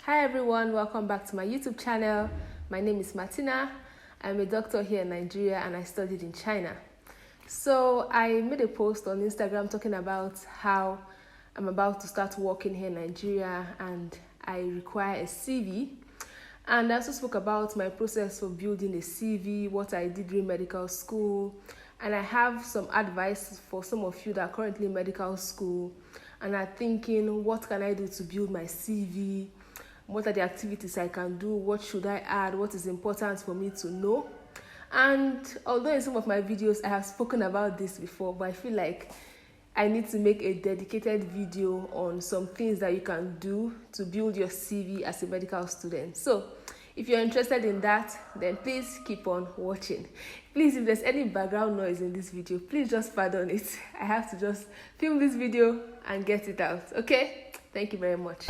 Hi everyone, welcome back to my YouTube channel. My name is Martina. I'm a doctor here in Nigeria and I studied in China. So I made a post on Instagram talking about how I'm about to start working here in Nigeria and I require a CV. And I also spoke about my process for building a CV, what I did during medical school, and I have some advice for some of you that are currently in medical school and are thinking, what can I do to build my CV? What are the activities I can do? What should I add? What is important for me to know? And although in some of my videos I have spoken about this before, but I feel like I need to make a dedicated video on some things that you can do to build your CV as a medical student. So if you're interested in that, then please keep on watching. Please, if there's any background noise in this video, please just pardon it. I have to just film this video and get it out, okay? Thank you very much.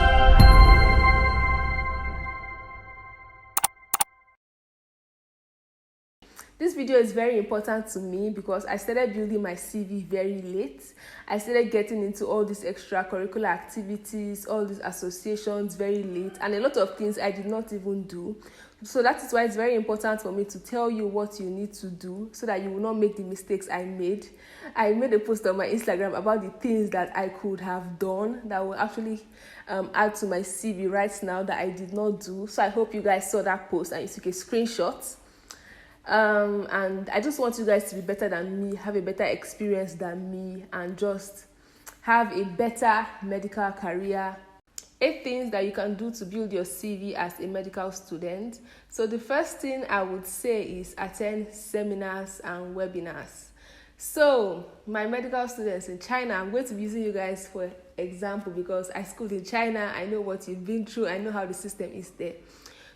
This video is very important to me because I started building my CV very late. I started getting into all these extracurricular activities, all these associations very late, and a lot of things I did not even do. So that is why it's very important for me to tell you what you need to do so that you will not make the mistakes I made. I made a post on my Instagram about the things that I could have done that will actually add to my CV right now that I did not do. So I hope you guys saw that post and you took a screenshot. And I just want you guys to be better than me, have a better experience than me, and just have a better medical career. 8 things that you can do to build your CV as a medical student. So the first thing I would say is attend seminars and webinars. So my medical students in China, I'm going to be using you guys for example because I schooled in China. I know what you've been through. I know how the system is there.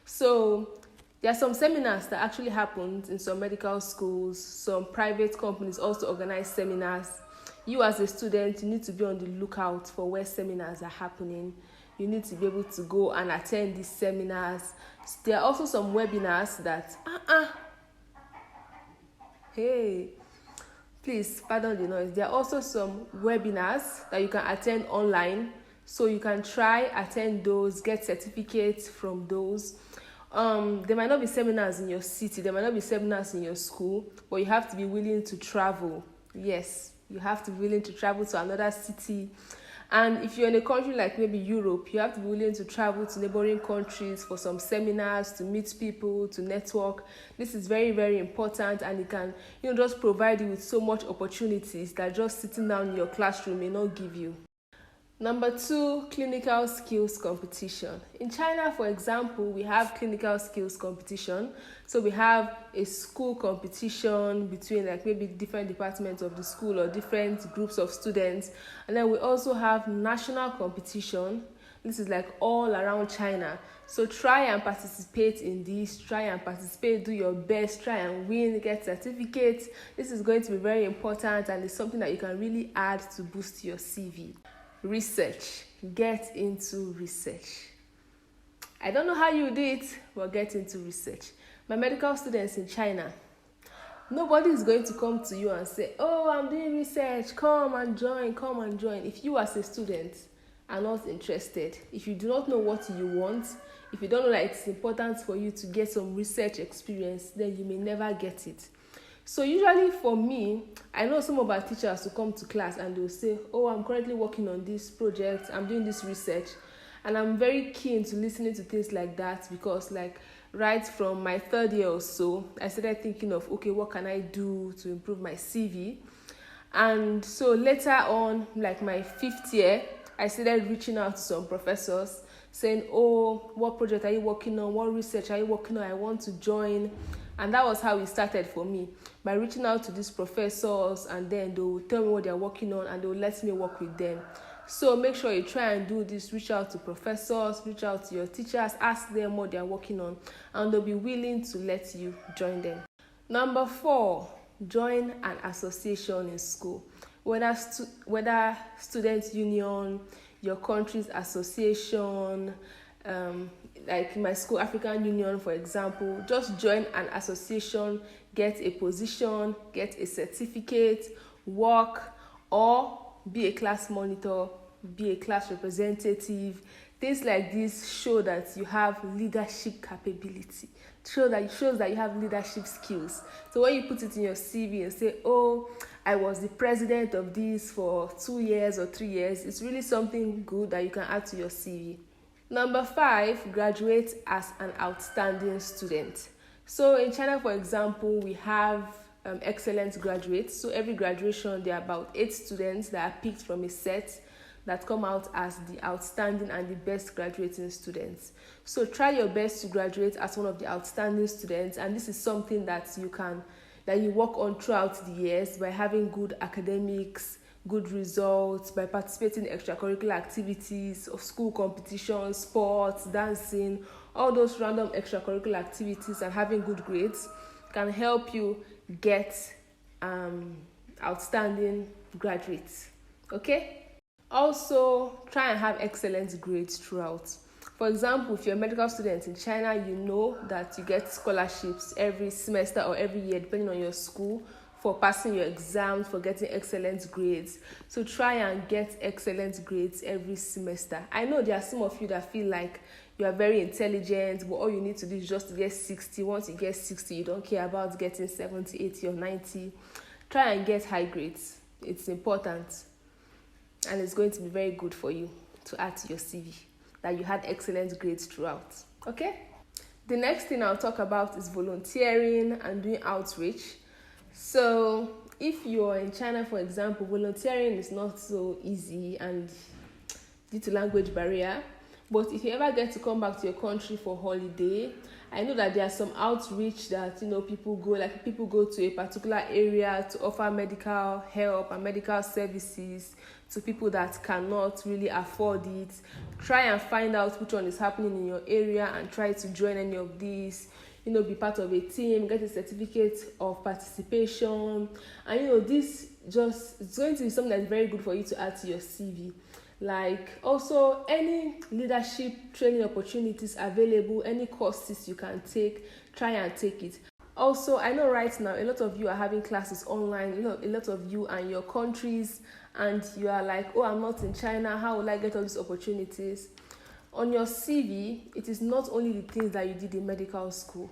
So there are some seminars that actually happened in some medical schools. Some private companies also organize seminars. You as a student, you need to be on the lookout for where seminars are happening. You need to be able to go and attend these seminars. There are also some webinars that, hey, please pardon the noise. There are also some webinars that you can attend online. So you can try, attend those, get certificates from those. There might not be seminars in your city, there might not be seminars in your school, but you have to be willing to travel. Yes, you have to be willing to travel to another city. And if you're in a country like maybe Europe, you have to be willing to travel to neighboring countries for some seminars, to meet people, to network. This is very, very important, and it can, just provide you with so much opportunities that just sitting down in your classroom may not give you. Number 2, clinical skills competition. In China, for example, we have clinical skills competition. So we have a school competition between maybe different departments of the school or different groups of students. And then we also have national competition. This is all around China. So try and participate in this, do your best, try and win, get certificates. This is going to be very important and it's something that you can really add to boost your CV. Research. Get into research. I don't know how you do it, but get into research. My medical students in China, nobody is going to come to you and say, oh, I'm doing research, come and join. If you as a student are not interested, if you do not know what you want, if you don't know that it's important for you to get some research experience, then you may never get it. So usually for me, I know some of our teachers will come to class and they'll say, oh, I'm currently working on this project, I'm doing this research. And I'm very keen to listening to things like that because right from my 3rd year or so, I started thinking of, okay, what can I do to improve my CV? And so later on, my 5th year, I started reaching out to some professors saying, oh, what project are you working on? What research are you working on? I want to join. And that was how it started for me, by reaching out to these professors, and then they will tell me what they're working on and they will let me work with them. So make sure you try and do this. Reach out to professors, reach out to your teachers, ask them what they're working on, and they'll be willing to let you join them. Number 4, join an association in school. Whether student union, your country's association, like in my school, African Union, for example, just join an association, get a position, get a certificate, work, or be a class monitor, be a class representative, Things like this show that you have leadership capability, shows that you have leadership skills. So when you put it in your CV and say, oh, I was the president of this for 2 years or 3 years, it's really something good that you can add to your CV. Number 5, graduate as an outstanding student. So in China, for example, we have excellent graduates. So every graduation, there are about 8 students that are picked from a set that come out as the outstanding and the best graduating students. So try your best to graduate as one of the outstanding students, and this is something that you work on throughout the years by having good academics, good results, by participating in extracurricular activities of school competitions, sports, dancing, all those random extracurricular activities, and having good grades can help you get outstanding graduates. Okay? Also, try and have excellent grades throughout. For example, if you're a medical student in China, you know that you get scholarships every semester or every year, depending on your school, for passing your exams, for getting excellent grades. So try and get excellent grades every semester. I know there are some of you that feel like you are very intelligent, but all you need to do is just to get 60. Once you get 60, you don't care about getting 70, 80, or 90. Try and get high grades. It's important. And it's going to be very good for you to add to your CV that you had excellent grades throughout. Okay? The next thing I'll talk about is volunteering and doing outreach. So if you're in China, for example, volunteering is not so easy and due to language barrier. But if you ever get to come back to your country for holiday, I know that there are some outreach that people go to a particular area to offer medical help and medical services to people that cannot really afford it. Try and find out which one is happening in your area and try to join any of these. Be part of a team, get a certificate of participation, and it's going to be something that's very good for you to add to your CV. Like also any leadership training opportunities available, any courses you can take, try and take it. Also, I know right now a lot of you are having classes online, a lot of you and your countries, and you are like, oh, I'm not in China, how will I get all these opportunities? On your CV, it is not only the things that you did in medical school.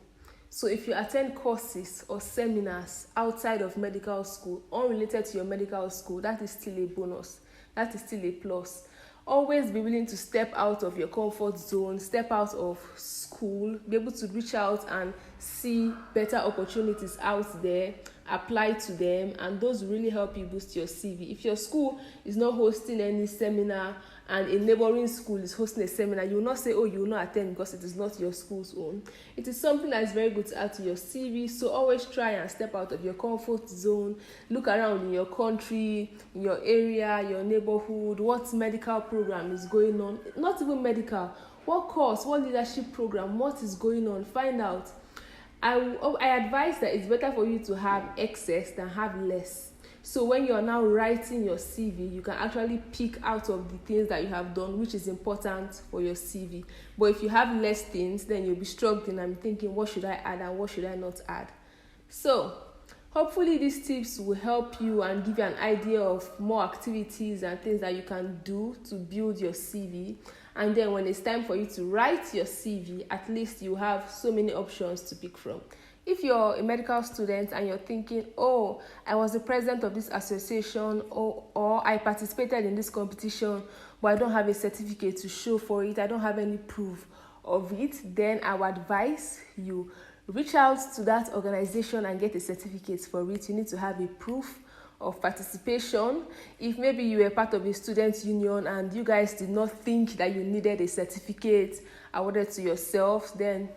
So if you attend courses or seminars outside of medical school, unrelated to your medical school, that is still a bonus. That is still a plus. Always be willing to step out of your comfort zone, step out of school, be able to reach out and see better opportunities out there, apply to them, and those will really help you boost your CV. If your school is not hosting any seminar and a neighboring school is hosting a seminar, you will not say, oh, you will not attend because it is not your school's own. It is something that is very good to add to your CV, so always try and step out of your comfort zone, look around in your country, in your area, your neighborhood, what medical program is going on, not even medical, what course, what leadership program, what is going on, find out. I advise that it's better for you to have excess than have less. So when you're now writing your CV, you can actually pick out of the things that you have done, which is important for your CV. But if you have less things, then you'll be struggling and thinking, what should I add and what should I not add? So hopefully these tips will help you and give you an idea of more activities and things that you can do to build your CV. And then when it's time for you to write your CV, at least you have so many options to pick from. If you're a medical student and you're thinking, oh, I was the president of this association, or I participated in this competition, but I don't have a certificate to show for it, I don't have any proof of it, then I would advise you reach out to that organization and get a certificate for it. You need to have a proof of participation. If maybe you were part of a student union and you guys did not think that you needed a certificate awarded to yourself, then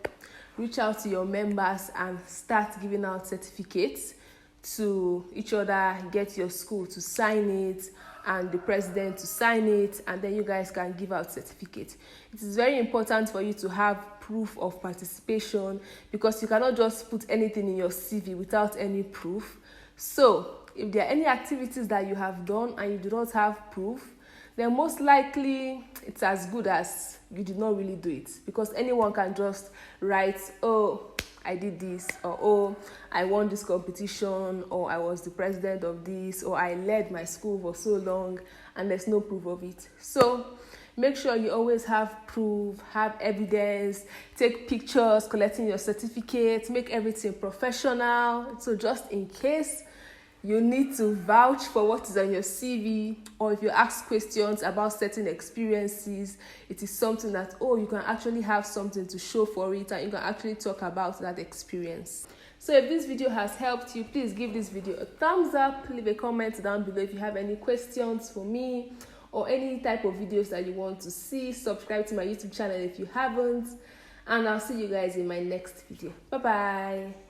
reach out to your members and start giving out certificates to each other, get your school to sign it and the president to sign it, and then you guys can give out certificates. It is very important for you to have proof of participation because you cannot just put anything in your CV without any proof. So if there are any activities that you have done and you do not have proof, then most likely it's as good as you did not really do it, because anyone can just write, oh, I did this, or oh, I won this competition, or I was the president of this, or I led my school for so long, and there's no proof of it. So Make sure you always have proof, have evidence, take pictures, collecting your certificate, make everything professional. So just in case you need to vouch for what is on your CV, or if you ask questions about certain experiences, it is something that, you can actually have something to show for it, and you can actually talk about that experience. So if this video has helped you, please give this video a thumbs up, leave a comment down below if you have any questions for me or any type of videos that you want to see. Subscribe to my YouTube channel if you haven't, and I'll see you guys in my next video. Bye bye.